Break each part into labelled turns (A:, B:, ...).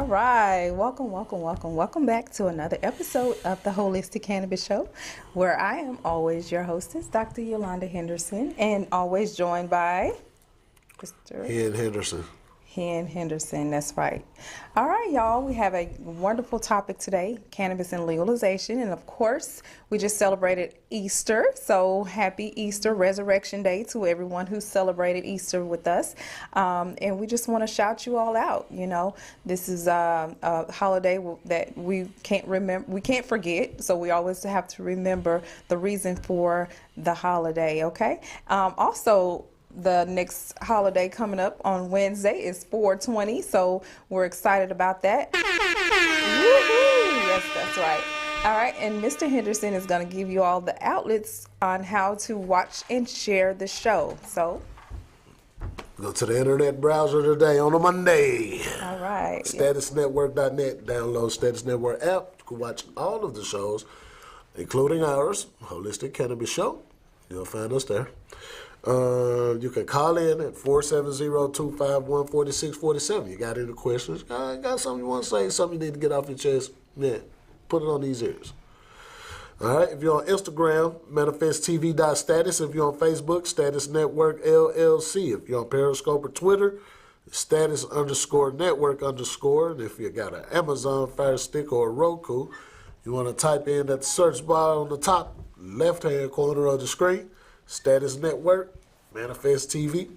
A: All right. Welcome back to another episode of the Holistic Cannabis Show, where I am always your hostess, Dr. Yolanda Henderson, and always joined by Mr. Hen Henderson, that's right. All right, y'all, we have a wonderful topic today, cannabis and legalization. And of course, we just celebrated Easter. So happy Easter, Resurrection Day to everyone who celebrated Easter with us. And we just want to shout you all out. You know, this is a holiday that we can't forget. So we always have to remember the reason for the holiday, okay? Also, the next holiday coming up on Wednesday is 4/20, so we're excited about that. Woo-hoo! Yes, that's right. All right, and Mr. Henderson is going to give you all the outlets on how to watch and share the show. So
B: go to the internet browser today on a Monday.
A: All right.
B: Statusnetwork.net. Download Status Network app. You can watch all of the shows, including ours, Holistic Cannabis Show. You'll find us there. You can call in at 470-251-4647. You got any questions? Got something you want to say? Something you need to get off your chest? Yeah, put it on these ears. All right. If you're on Instagram, manifesttv.status. If you're on Facebook, Status Network LLC. If you're on Periscope or Twitter, status_network_. And if you got an Amazon Fire Stick or a Roku, you want to type in at the search bar on the top left-hand corner of the screen, Status Network, Manifest TV.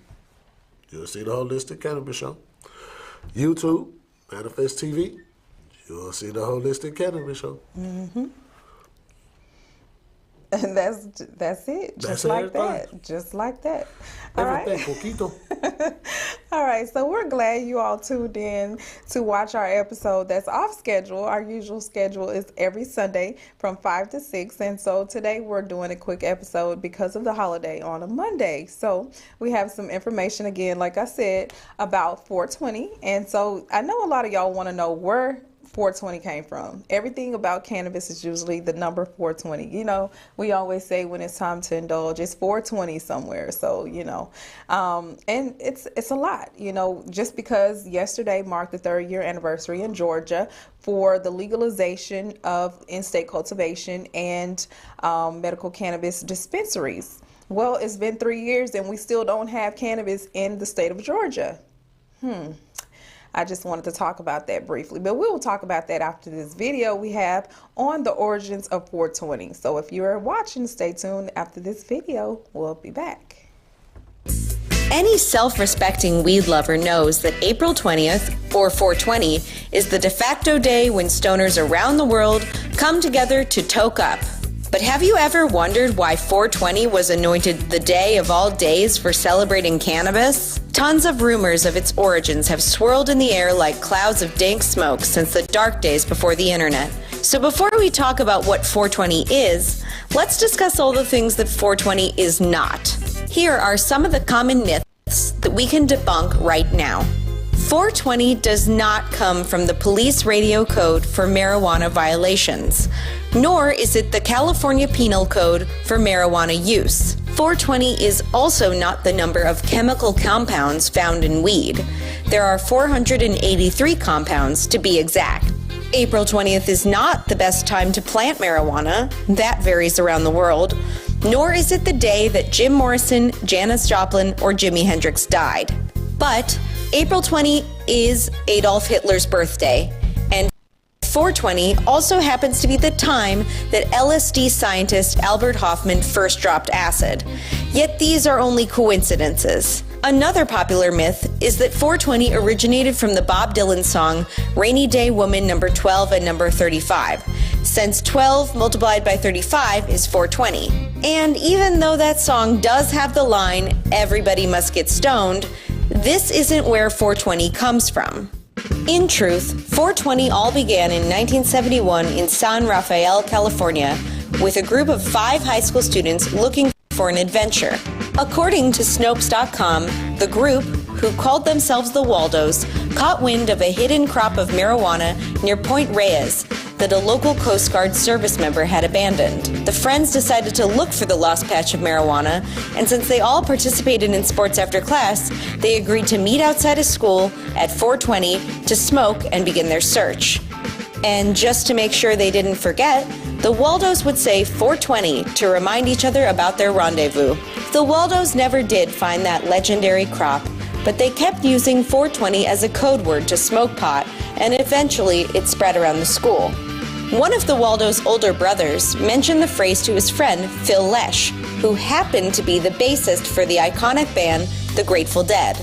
B: You'll see the Holistic Cannabis Show. YouTube, Manifest TV. You'll see the Holistic Cannabis Show.
A: Mm-hmm. And that's it. Just like that. All right. All right. So we're glad you all tuned in to watch our episode that's off schedule. Our usual schedule is every Sunday from 5 to 6. And so today we're doing a quick episode because of the holiday on a Monday. So we have some information again, like I said, about 4/20. And so I know a lot of y'all want to know where 4/20 came from. Everything about cannabis is usually the number 4/20. You know, we always say when it's time to indulge, it's 4/20 somewhere. So, you know, and it's a lot, you know, just because yesterday marked the 3rd-year anniversary in Georgia for the legalization of in-state cultivation and medical cannabis dispensaries. Well, it's been 3 years and we still don't have cannabis in the state of Georgia. I just wanted to talk about that briefly, but we'll talk about that after this video we have on the origins of 4/20. So if you're watching, stay tuned. After this video, we'll be back.
C: Any self-respecting weed lover knows that April 20th, or 4/20, is the de facto day when stoners around the world come together to toke up. But have you ever wondered why 4/20 was anointed the day of all days for celebrating cannabis? Tons of rumors of its origins have swirled in the air like clouds of dank smoke since the dark days before the internet. So before we talk about what 4/20 is, let's discuss all the things that 4/20 is not. Here are some of the common myths that we can debunk right now. 4/20 does not come from the police radio code for marijuana violations, nor is it the California Penal Code for marijuana use. 4/20 is also not the number of chemical compounds found in weed. There are 483 compounds to be exact. April 20th is not the best time to plant marijuana. That varies around the world. Nor is it the day that Jim Morrison, Janis Joplin, or Jimi Hendrix died. But April 20 is Adolf Hitler's birthday, and 4/20 also happens to be the time that LSD scientist Albert Hofmann first dropped acid. Yet these are only coincidences. Another popular myth is that 4/20 originated from the Bob Dylan song Rainy Day Woman number 12 and number 35, since 12 multiplied by 35 is 4/20. And even though that song does have the line, "Everybody must get stoned," this isn't where 4/20 comes from. In truth, 4/20 all began in 1971 in San Rafael, California, with a group of 5 high school students looking for an adventure. According to Snopes.com, the group, who called themselves the Waldos, caught wind of a hidden crop of marijuana near Point Reyes. that a local Coast Guard service member had abandoned. The friends decided to look for the lost patch of marijuana, and since they all participated in sports after class, they agreed to meet outside of school at 4:20 to smoke and begin their search. And just to make sure they didn't forget, the Waldos would say 4:20 to remind each other about their rendezvous. The Waldos never did find that legendary crop, but they kept using 420 as a code word to smoke pot, and eventually it spread around the school. One of the Waldos' older brothers mentioned the phrase to his friend Phil Lesh, who happened to be the bassist for the iconic band The Grateful Dead.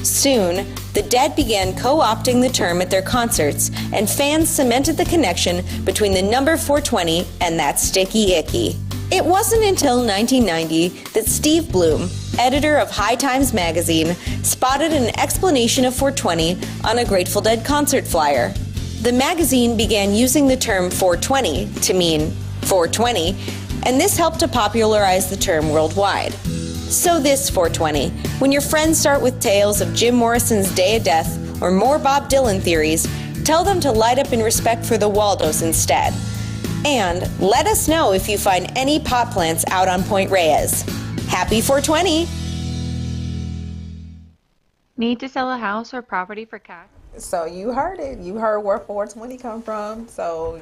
C: Soon, the Dead began co-opting the term at their concerts, and fans cemented the connection between the number 420 and that sticky icky. It wasn't until 1990 that Steve Bloom, editor of High Times magazine, spotted an explanation of 420 on a Grateful Dead concert flyer. The magazine began using the term 420 to mean 420, and this helped to popularize the term worldwide. So this 420, when your friends start with tales of Jim Morrison's Day of Death or more Bob Dylan theories, tell them to light up in respect for the Waldos instead. And let us know if you find any pot plants out on Point Reyes. Happy 420!
D: Need to sell a house or property for cash?
A: So you heard it. You heard where 420 come from. So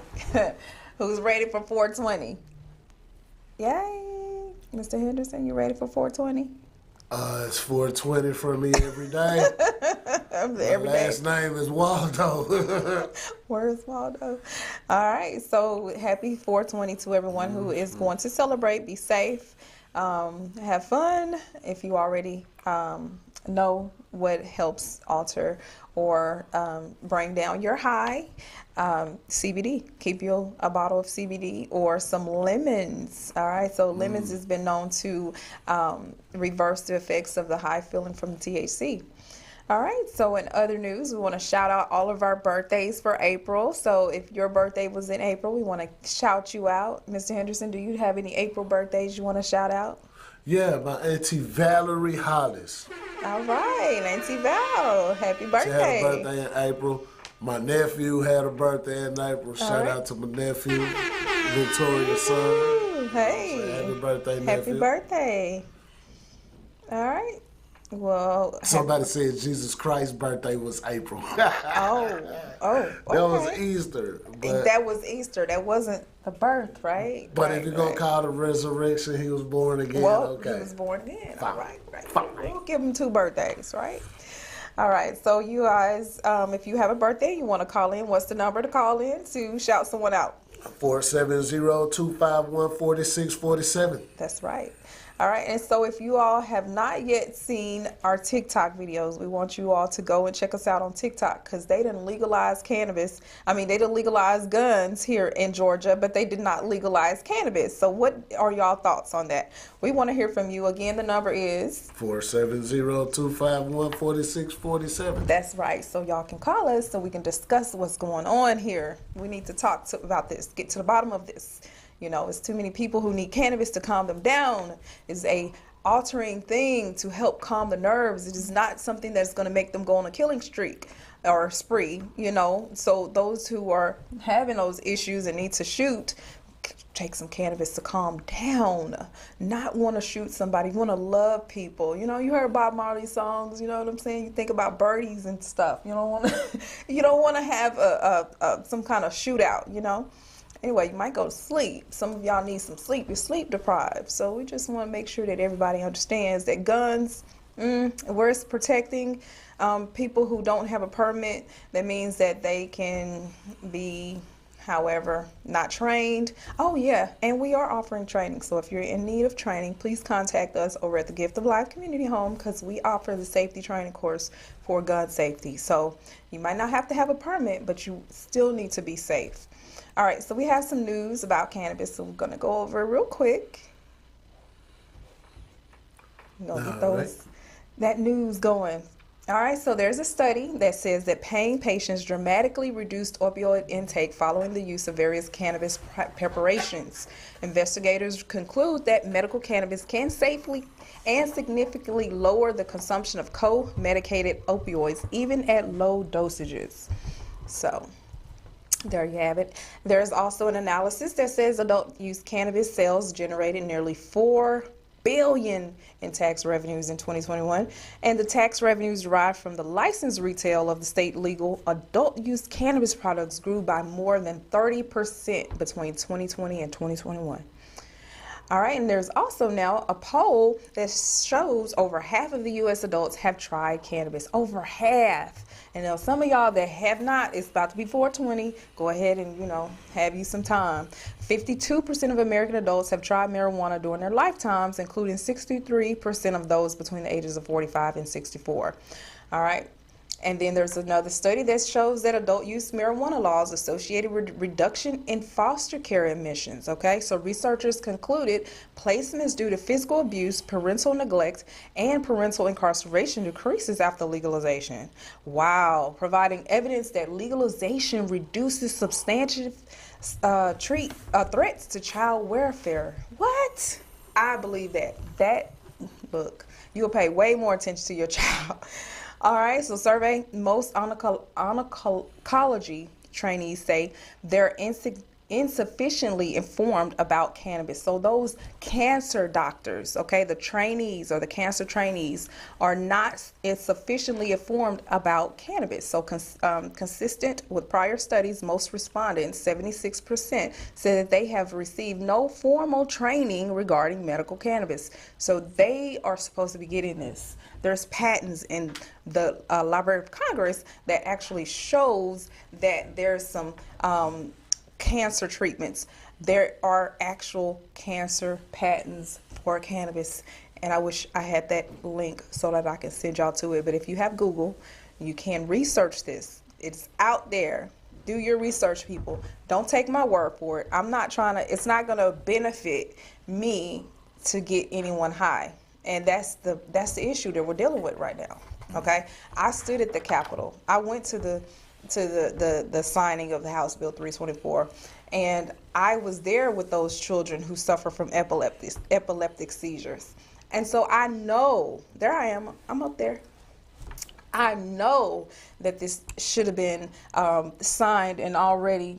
A: who's ready for 420? Yay! Mr. Henderson, you ready for 420?
B: It's 420 for me every day. My last name is Waldo.
A: Where's Waldo? All right. So happy 420 to everyone who is going to celebrate. Be safe. Have fun. If you already know what helps alter or bring down your high, CBD. Keep you a bottle of CBD or some lemons. All right. So lemons has been known to reverse the effects of the high feeling from the THC. All right. So in other news, we want to shout out all of our birthdays for April. So if your birthday was in April, we want to shout you out. Mr. Henderson, do you have any April birthdays you want to shout out?
B: Yeah, my Auntie Valerie Hollis.
A: All right, Auntie Val, happy birthday.
B: She had a birthday in April. My nephew had a birthday in April. Shout out to my nephew, Victoria's son.
A: Hey,
B: so happy birthday, nephew.
A: Happy birthday. All right. Well,
B: somebody said Jesus Christ's birthday was April.
A: Okay.
B: That was Easter.
A: That was Easter. That wasn't the birth, right?
B: But
A: right,
B: if you're going to call the resurrection, he was born again.
A: Well,
B: okay.
A: He was born again.
B: Fine.
A: All right.
B: Fine.
A: We'll give him 2 birthdays, right? All right. So you guys, if you have a birthday, you want to call in, what's the number to call in to shout someone out?
B: 470-251-4647.
A: That's right. All right, and so if you all have not yet seen our TikTok videos, we want you all to go and check us out on TikTok because they didn't legalize cannabis. I mean, they didn't legalize guns here in Georgia, but they did not legalize cannabis. So what are y'all thoughts on that? We want to hear from you. Again, the number is
B: 470-251-4647.
A: That's right. So y'all can call us so we can discuss what's going on here. We need to talk about this, get to the bottom of this. You know, it's too many people who need cannabis to calm them down. It's a altering thing to help calm the nerves. It is not something that's going to make them go on a killing streak or spree, you know. So those who are having those issues and need to shoot, take some cannabis to calm down. Not want to shoot somebody. You want to love people. You know, you heard Bob Marley's songs, you know what I'm saying? You think about birdies and stuff. You don't want to you don't want to have some kind of shootout, you know. Anyway, you might go to sleep. Some of y'all need some sleep. You're sleep deprived. So we just want to make sure that everybody understands that guns, where it's protecting people who don't have a permit, that means that they can be, however, not trained. Oh, yeah, and we are offering training. So if you're in need of training, please contact us over at the Gift of Life Community Home because we offer the safety training course for gun safety. So you might not have to have a permit, but you still need to be safe. All right, so we have some news about cannabis, so we're going to go over it real quick. I'm going to get that news going. All right, so there's a study that says that pain patients dramatically reduced opioid intake following the use of various cannabis preparations. Investigators conclude that medical cannabis can safely and significantly lower the consumption of co-medicated opioids, even at low dosages. So There you have it. There's also an analysis that says adult use cannabis sales generated nearly $4 billion in tax revenues in 2021, and the tax revenues derived from the licensed retail of the state legal adult use cannabis products grew by more than 30% between 2020 and 2021. All right, and there's also now a poll that shows over half of the U.S. adults have tried cannabis. Over half. And now some of y'all that have not, it's about to be 420. Go ahead and, have you some time. 52% of American adults have tried marijuana during their lifetimes, including 63% of those between the ages of 45 and 64. All right. And then there's another study that shows that adult use marijuana laws associated with reduction in foster care admissions. Okay, so researchers concluded placements due to physical abuse, parental neglect, and parental incarceration decreases after legalization. Wow, providing evidence that legalization reduces substantive threats to child welfare. What? I believe that. Look, you'll pay way more attention to your child. All right, so survey most oncology trainees say they're insufficiently informed about cannabis. So those cancer doctors, okay, the trainees or the cancer trainees are not sufficiently informed about cannabis. So consistent with prior studies, most respondents, 76%, said that they have received no formal training regarding medical cannabis. So they are supposed to be getting this. There's patents in the Library of Congress that actually shows that there's some cancer treatments. There are actual cancer patents for cannabis, and I wish I had that link so that I can send y'all to it. But if you have Google, you can research this. It's out there. Do your research, people. Don't take my word for it. It's not going to benefit me to get anyone high. And that's the issue that we're dealing with right now. Okay, I stood at the Capitol. I went to the signing of the House Bill 324, and I was there with those children who suffer from epileptic seizures. And so I know, there I am, I'm up there. I know that this should have been signed and already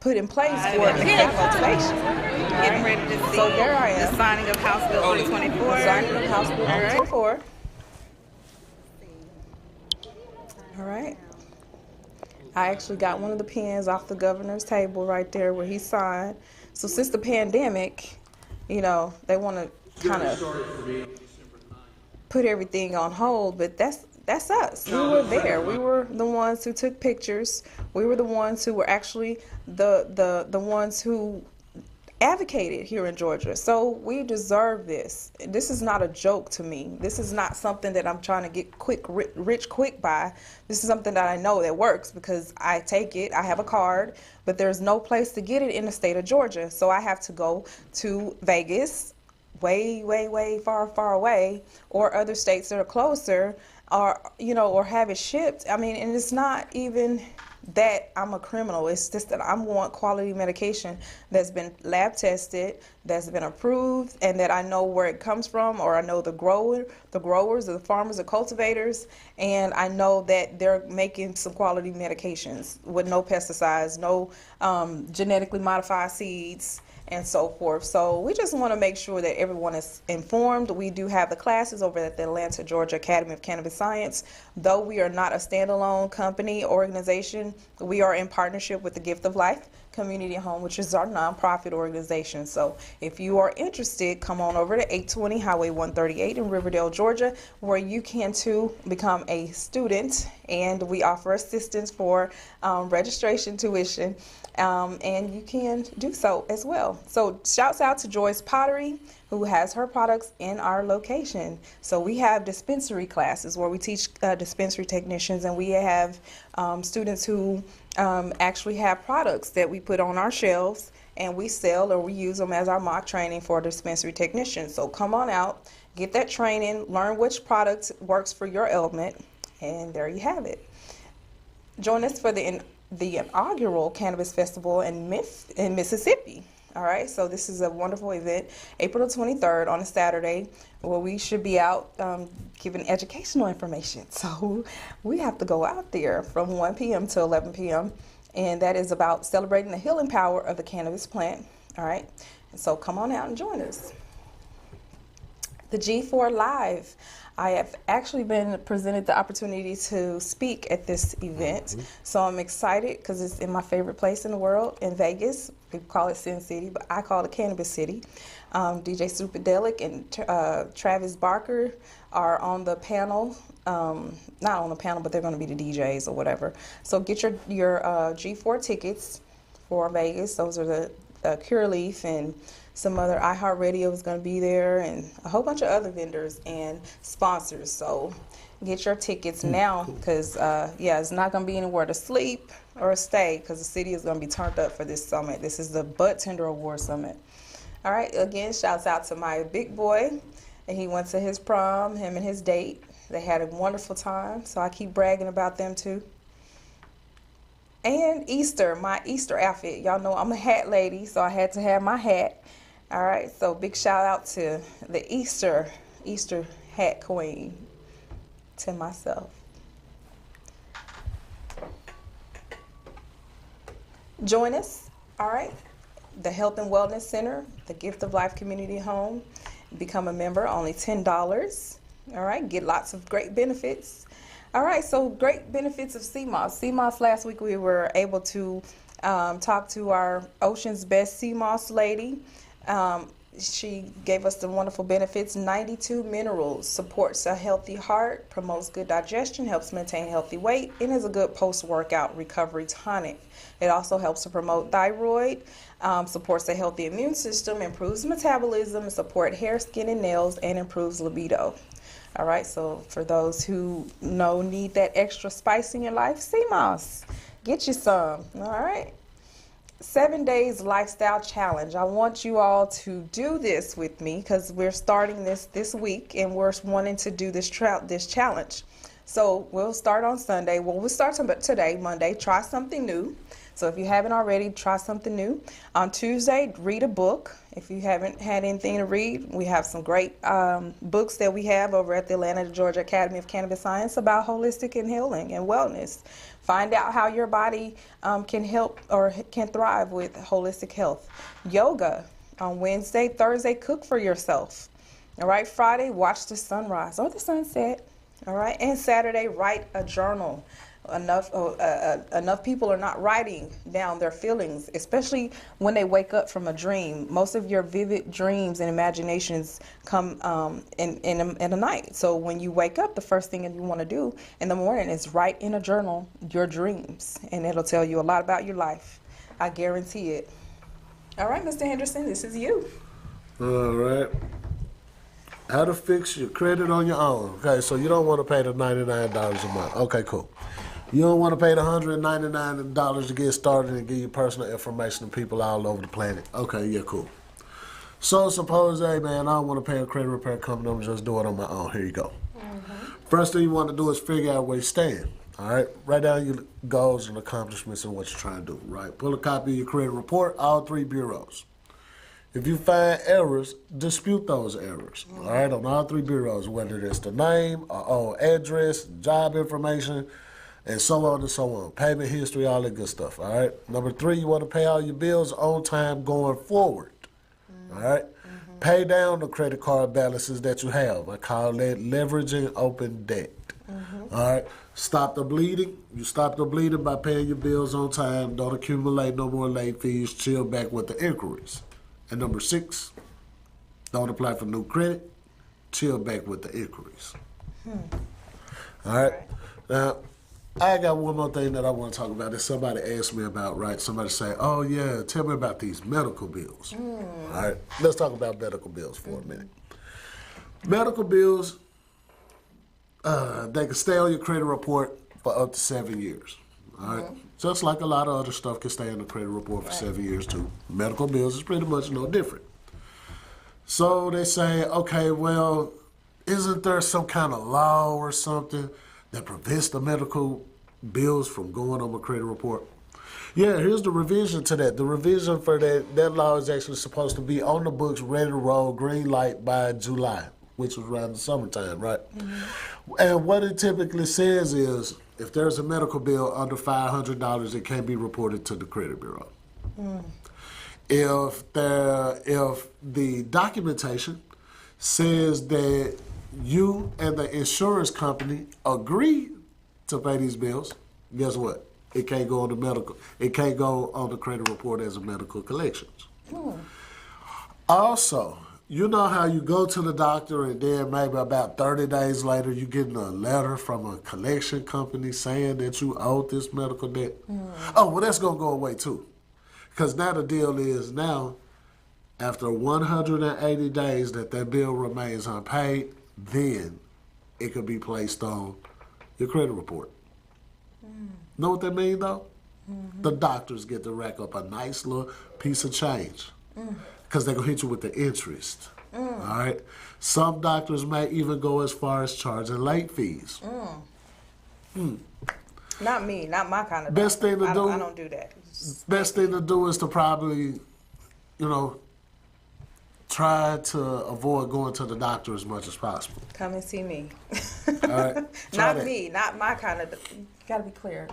A: put in place for implementation.
E: Getting ready to see
A: so there I am.
E: The signing of House Bill 324.
A: The signing of House Bill 324. All right. I actually got one of the pens off the governor's table right there where he signed. So since the pandemic, they want to kind of put everything on hold, but that's us. We were there. We were the ones who took pictures. We were the ones who were actually the ones who advocated here in Georgia. So we deserve this. This is not a joke to me. This is not something that I'm trying to get rich quick by. This is something that I know that works because I take it. I have a card, but there's no place to get it in the state of Georgia. So I have to go to Vegas, way, way, way far away, or other states that are closer, or have it shipped. I mean, and it's not even that I'm a criminal. It's just that I want quality medication that's been lab tested, that's been approved, and that I know where it comes from, or I know the growers, or the farmers, the cultivators, and I know that they're making some quality medications with no pesticides, no genetically modified seeds, and so forth. So we just want to make sure that everyone is informed. We do have the classes over at the Atlanta, Georgia Academy of Cannabis Science. Though we are not a standalone company organization, we are in partnership with the Gift of Life Community Home, which is our nonprofit organization. So if you are interested, come on over to 820 Highway 138 in Riverdale, Georgia, where you can too become a student, and we offer assistance for registration, tuition, and you can do so as well. So shouts out to Joyce Pottery, who has her products in our location. So we have dispensary classes where we teach dispensary technicians, and we have students who actually have products that we put on our shelves and we sell, or we use them as our mock training for dispensary technicians. So come on out, get that training, learn which product works for your ailment, and there you have it. Join us for the inaugural Cannabis Festival in Mississippi. All right, so this is a wonderful event, April the 23rd on a Saturday, where we should be out giving educational information. So we have to go out there from 1 p.m. to 11 p.m. and that is about celebrating the healing power of the cannabis plant. All right, and so come on out and join us. The G4 Live. I have actually been presented the opportunity to speak at this event, so I'm excited because it's in my favorite place in the world, in Vegas. People call it Sin City, but I call it Cannabis City. DJ Superdelic and Travis Barker are on the panel. Not on the panel, but they're going to be the DJs or whatever. So get your G4 tickets for Vegas. Those are the Cureleaf and some other iHeartRadio is going to be there, and a whole bunch of other vendors and sponsors. So get your tickets now, because it's not going to be anywhere to sleep or stay, because the city is going to be turned up for this summit. This is the Bud Tender Award Summit. All right, again, shouts out to my big boy, and he went to his prom, him and his date. They had a wonderful time, so I keep bragging about them too. And Easter, my Easter outfit. Y'all know I'm a hat lady, so I had to have my hat. All right, so big shout out to the Easter hat queen, to myself. Join us, all right, the Health and Wellness Center, the Gift of Life Community Home. Become a member, only $10. All right, get lots of great benefits. All right, so great benefits of CMOS. CMOS, last week we were able to talk to our Ocean's Best CMOS lady. She gave us the wonderful benefits. 92 minerals, supports a healthy heart, promotes good digestion, helps maintain healthy weight, and is a good post-workout recovery tonic. It also helps to promote thyroid, supports a healthy immune system, improves metabolism, support hair, skin, and nails, and improves libido. All right, so for those who need that extra spice in your life, CMOS, get you some. All right. 7 days lifestyle challenge. I want you all to do this with me, because we're starting this week, and we're wanting to do this challenge. So we'll start on Sunday. Well, we'll start today, Monday. Try something new. So if you haven't already, try something new. On Tuesday, read a book. If you haven't had anything to read, we have some great books that we have over at the Atlanta, Georgia Academy of Cannabis Science about holistic and healing and wellness. Find out how your body can help or can thrive with holistic health. Yoga on Wednesday. Thursday, cook for yourself. All right. Friday, watch the sunrise or the sunset. All right. And Saturday, write a journal. Enough people are not writing down their feelings, especially when they wake up from a dream. Most of your vivid dreams and imaginations come in the night. So when you wake up, the first thing that you want to do in the morning is write in a journal your dreams, and it'll tell you a lot about your life. I guarantee it. All right, Mr. Henderson, this is you.
B: All right. How to fix your credit on your own. Okay, so you don't want to pay the $99 a month. Okay, cool. You don't want to pay the $199 to get started and give you personal information to people all over the planet. Okay, yeah, cool. So suppose, hey, man, I don't want to pay a credit repair company. I'm just doing it on my own. Here you go. First thing you want to do is figure out where you stand. All right? Write down your goals and accomplishments and what you're trying to do, right? Pull a copy of your credit report, all 3 bureaus. If you find errors, dispute those errors, all right, on all 3 bureaus, whether it's the name, or address, job information, and so on and so on. Payment history, all that good stuff, all right? Number 3, you want to pay all your bills on time going forward, all right? Pay down the credit card balances that you have. I call that leveraging open debt, all right? Stop the bleeding. You stop the bleeding by paying your bills on time. Don't accumulate no more late fees. Chill back with the inquiries. And number 6, don't apply for new credit. Chill back with the inquiries. All right? Now, I got one more thing that I want to talk about that somebody asked me about, right? Somebody say, oh, yeah, tell me about these medical bills. All right? Let's talk about medical bills for a minute. Medical bills, they can stay on your credit report for up to 7 years. All right? Just like a lot of other stuff can stay in the credit report for 7 years, too. Medical bills is pretty much no different. So they say, okay, well, isn't there some kind of law or something that prevents the medical bills from going on my credit report? Yeah, here's the revision to that. The revision for that law is actually supposed to be on the books, ready to roll, green light by July, which was around the summertime, right? And what it typically says is, if there's a medical bill under $500, it can't be reported to the credit bureau. If the documentation says that you and the insurance company agree to pay these bills, guess what? It can't go on the medical. It can't go on the credit report as a medical collections. Also, you know how you go to the doctor and then maybe about 30 days later you getting a letter from a collection company saying that you owe this medical debt? Oh, well, that's going to go away too. Because now the deal is now, after 180 days that bill remains unpaid, then it could be placed on your credit report. Know what that means, though? The doctors get to rack up a nice little piece of change because they're going to hit you with the interest. All right? Some doctors may even go as far as charging late fees.
A: Not me, not my kind of
B: Best
A: doctor.
B: thing to do.
A: I don't do that.
B: Best thing to do is to probably, try to avoid going to the doctor as much as possible.
A: Come and see me.
B: All right?
A: Not me, not my kind of. You gotta be clear,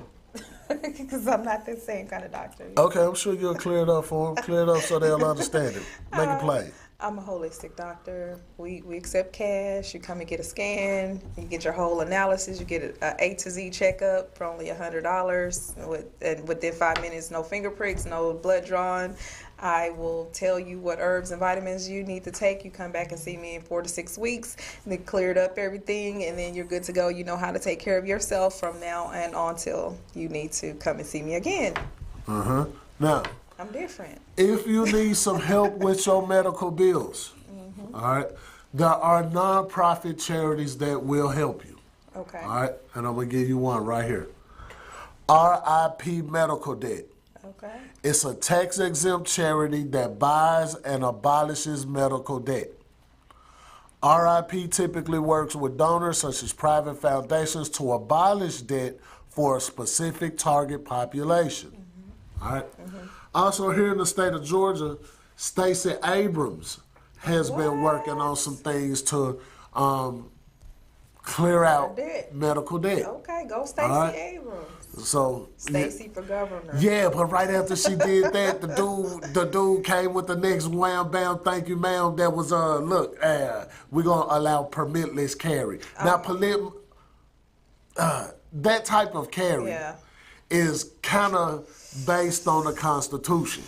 A: because I'm not the same kind of doctor.
B: Okay, I'm sure you'll clear it up for them. Clear it up so they'll understand it. Make it plain.
A: I'm a holistic doctor. We accept cash. You come and get a scan. You get your whole analysis. You get a A to Z checkup for only $100. And within 5 minutes, no finger pricks, no blood drawn. I will tell you what herbs and vitamins you need to take. You come back and see me in 4 to 6 weeks. And then cleared up everything, and then you're good to go. You know how to take care of yourself from now and on till you need to come and see me again.
B: Now,
A: I'm different.
B: if you need some help with your medical bills, all right, there are nonprofit charities that will help you.
A: Okay.
B: All right, and I'm going to give you one right here. RIP Medical Debt.
A: Okay.
B: It's a tax-exempt charity that buys and abolishes medical debt. RIP typically works with donors such as private foundations to abolish debt for a specific target population. All right. Also here in the state of Georgia, Stacey Abrams has been working on some things to clear out medical debt.
A: Okay, go Stacey Abrams.
B: So
A: Stacey for governor.
B: Yeah, but right after she did that, the dude came with the next wham bam, thank you ma'am. That was look, we're gonna allow permitless carry. Now that type of carry is kind of based on the Constitution.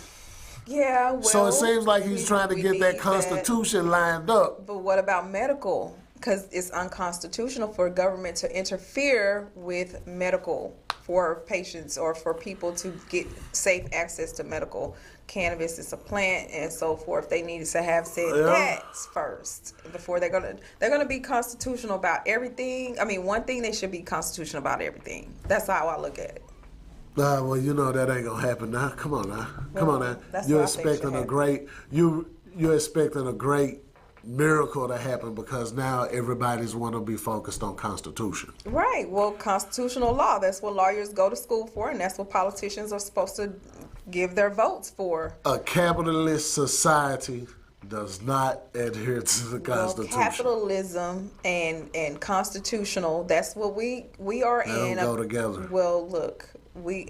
A: Yeah, well.
B: So it seems like he's trying to get that Constitution lined up.
A: But what about medical? Because it's unconstitutional for government to interfere with medical for patients or for people to get safe access to medical. Cannabis is a plant and so forth. They need to have said that first before they're gonna be constitutional about everything. I mean, one thing, they should be constitutional about everything. That's how I look at it.
B: Well, you know that ain't gonna happen now. Come on now.
A: That's
B: You're
A: what I think
B: expecting
A: should
B: a great you're expecting a great miracle to happen because now everybody's want to be focused on Constitution.
A: Right. Well, constitutional law, that's what lawyers go to school for, and that's what politicians are supposed to give their votes for.
B: A capitalist society does not adhere to the Constitution.
A: Capitalism and constitutional, that's what we are
B: they
A: in.
B: Don't go together.
A: Well, look,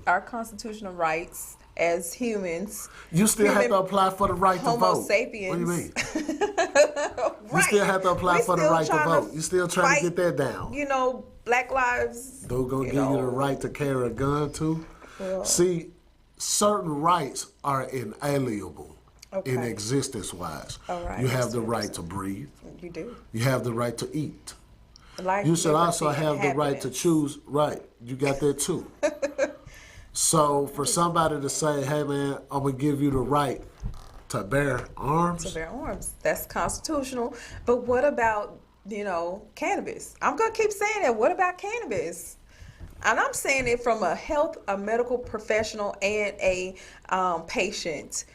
A: our constitutional rights as humans.
B: You still have to apply for the right to vote.
A: Homo sapiens.
B: What do you mean?
A: Right.
B: You still have to apply for the right to vote. You still trying to get that down.
A: You know, Black lives.
B: They're going to give you the right to carry a gun too?
A: Well,
B: see, certain rights are inalienable in existence-wise.
A: All right.
B: You have the right to breathe.
A: You do.
B: You have the right to eat.
A: Life,
B: you should also
A: liberty,
B: have the right to choose. Right. You got that too. So for somebody to say, hey man, I'm going to give you the right to bear arms.
A: To bear arms. That's constitutional. But what about, cannabis? I'm going to keep saying that. What about cannabis? And I'm saying it from a medical professional and a patient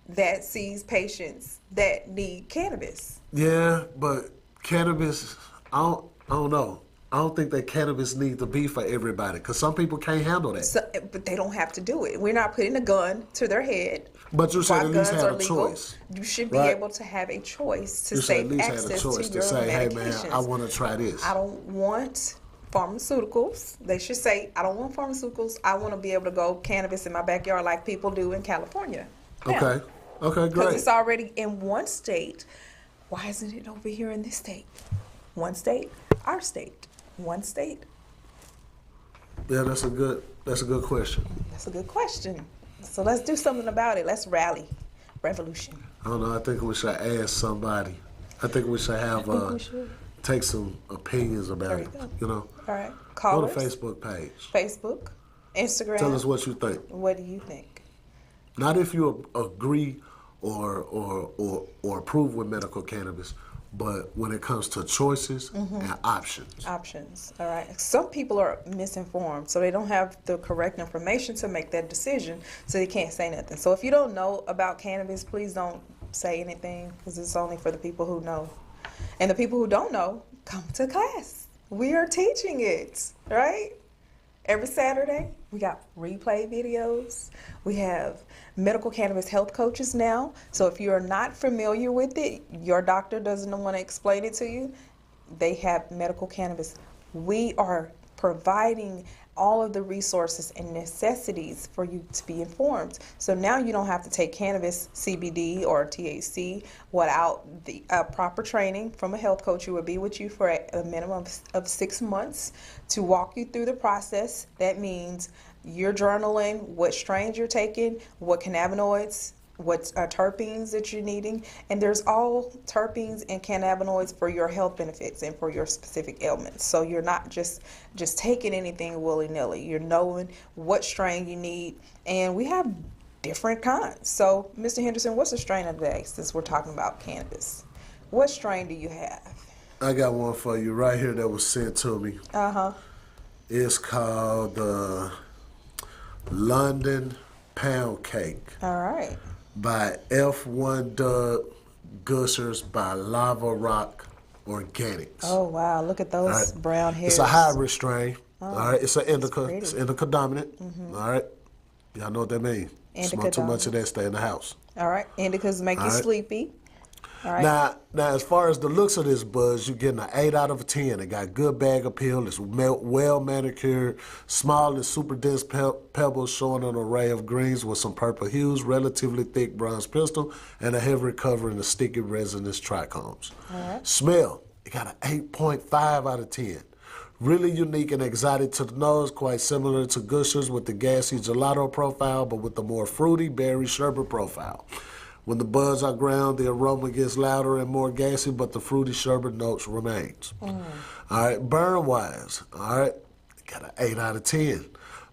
A: that sees patients that need cannabis.
B: Yeah, but cannabis, I don't know. I don't think that cannabis needs to be for everybody because some people can't handle that.
A: So, but they don't have to do it. We're not putting a gun to their head.
B: But you should at least have a choice.
A: You should be able to have a choice to save access to your medication.
B: Hey man, I want to try this.
A: I don't want pharmaceuticals. They should say, I don't want pharmaceuticals. I want to be able to grow cannabis in my backyard like people do in California.
B: Okay. Okay, great.
A: Because it's already in one state. Why isn't it over here in this state? One state, our state. One state.
B: Yeah, that's a good question.
A: That's a good question. So let's do something about it. Let's rally. Revolution.
B: I don't know. I think we should ask somebody. I think we should have take some opinions about it. You know.
A: All right. Call
B: us. Go to Facebook page.
A: Facebook, Instagram.
B: Tell us what you think.
A: What do you think?
B: Not if you agree or approve with medical cannabis, but when it comes to choices and options.
A: Options. All right. Some people are misinformed, so they don't have the correct information to make that decision, so they can't say nothing. So if you don't know about cannabis, please don't say anything, because it's only for the people who know. And the people who don't know, come to class. We are teaching it, right? Every Saturday, we got replay videos. We have medical cannabis health coaches now. So if you're not familiar with it, your doctor doesn't want to explain it to you, they have medical cannabis. We are providing all of the resources and necessities for you to be informed. So now you don't have to take cannabis, CBD, or THC without the proper training from a health coach who will be with you for a minimum of 6 months to walk you through the process. That means you're journaling what strains you're taking, what cannabinoids, what terpenes that you're needing, and there's all terpenes and cannabinoids for your health benefits and for your specific ailments. So you're not just taking anything willy-nilly. You're knowing what strain you need, and we have different kinds. So, Mr. Henderson, what's the strain of the day, since we're talking about cannabis? What strain do you have?
B: I got one for you right here that was sent to me. It's called London Pound Cake.
A: All right.
B: By F1 Dub Gushers by Lava Rock Organics.
A: Oh, wow. Look at those brown hairs.
B: It's a hybrid strain. All right. It's an indica. It's indica dominant. All right. Y'all know what that means. Smoke too much of that, stay in the house.
A: All right. Indicas make you sleepy. All right.
B: Now, as far as the looks of this buzz, you're getting an 8 out of 10. It got good bag appeal. It's well manicured, small and super dense pebbles showing an array of greens with some purple hues, relatively thick bronze pistil, and a heavy covering of sticky resinous trichomes.
A: All right.
B: Smell, it got an 8.5 out of 10. Really unique and exotic to the nose, quite similar to Gushers with the gassy gelato profile, but with the more fruity berry sherbet profile. When the buds are ground, the aroma gets louder and more gassy, but the fruity sherbet notes remains. All right, burn-wise, all right, got an 8 out of 10.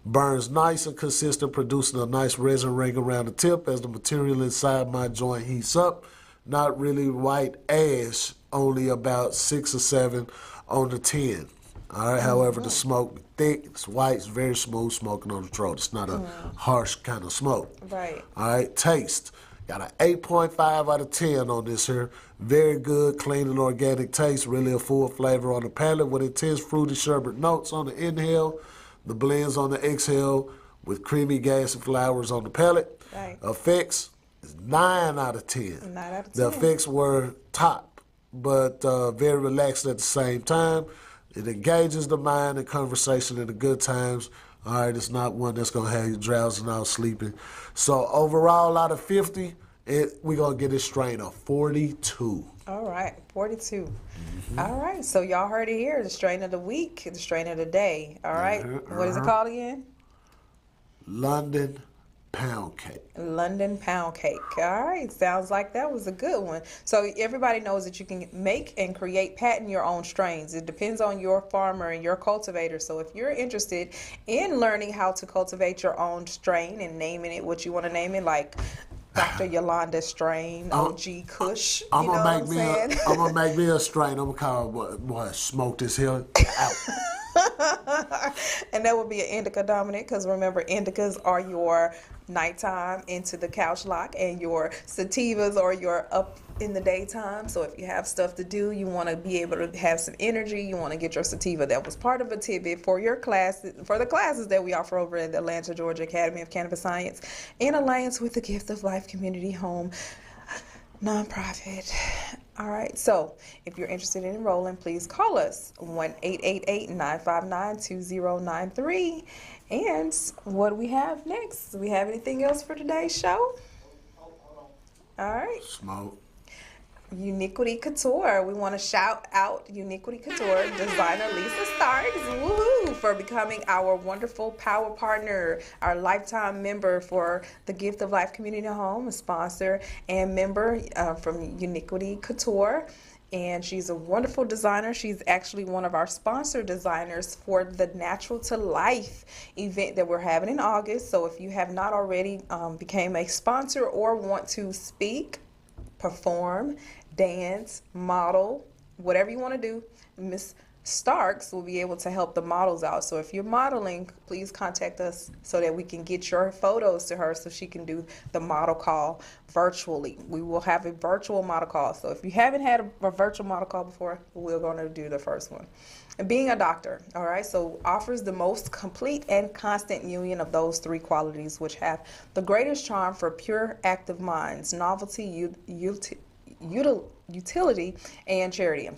B: Burns nice and consistent, producing a nice resin ring around the tip as the material inside my joint heats up. Not really white ash, only about 6 or 7 on the 10. All right, however, the smoke thick, it's white, it's very smooth smoking on the throat. It's not a harsh kind of smoke.
A: Right.
B: All right, taste. Got an 8.5 out of 10 on this here. Very good, clean and organic taste. Really a full flavor on the palate with intense fruity sherbet notes on the inhale. The blends on the exhale with creamy gassy flowers on the palate.
A: Right.
B: Effects is 9 out of 10.
A: 9 out of 10.
B: The effects were top, but very relaxed at the same time. It engages the mind and conversation in the good times. All right, it's not one that's going to have you drowsing out sleeping. So overall, out of 50, we're going to get this strain of 42.
A: All right, 42. All right, so y'all heard it here. The strain of the week, the strain of the day. All right, what is it called again?
B: London Pound Cake.
A: London Pound Cake. All right, sounds like that was a good one. So everybody knows that you can make and create, patent your own strains. It depends on your farmer and your cultivator. So if you're interested in learning how to cultivate your own strain and naming it what you want to name it, like Dr. Yolanda strain, OG Kush,
B: I'm gonna make me a strain. I'm gonna call it what Smoke This Hill out.
A: And that would be an indica dominant, because remember, indicas are your nighttime into the couch lock, and your sativas are your up in the daytime. So if you have stuff to do, you want to be able to have some energy, you want to get your sativa. That was part of a tidbit for your classes, for the classes that we offer over at the Atlanta, Georgia Academy of Cannabis Science in alliance with the Gift of Life Community Home nonprofit. All right, so if you're interested in enrolling, please call us 1-888-959-2093. And what do we have next? Do we have anything else for today's show? All right.
B: Smoke.
A: Uniquity Couture. We want to shout out Uniquity Couture designer Lisa Starks, woohoo, for becoming our wonderful power partner, our lifetime member for the Gift of Life Community Home, a sponsor and member from Uniquity Couture. And she's a wonderful designer. She's actually one of our sponsor designers for the Natural to Life event that we're having in August. So if you have not already became a sponsor or want to speak, perform, dance, model, whatever you want to do, Miss Starks will be able to help the models out. So if you're modeling, please contact us so that we can get your photos to her so she can do the model call virtually. We will have a virtual model call. So if you haven't had a virtual model call before, we're going to do the first one. And being a doctor, all right, so offers the most complete and constant union of those three qualities, which have the greatest charm for pure active minds, novelty, utility, and charity.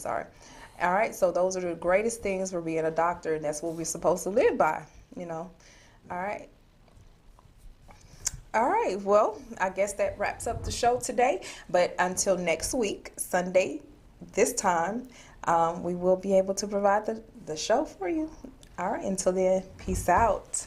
A: All right, so those are the greatest things for being a doctor, and that's what we're supposed to live by, you know. All right. All right, well, I guess that wraps up the show today. But until next week, Sunday, this time, we will be able to provide the show for you. All right, until then, peace out.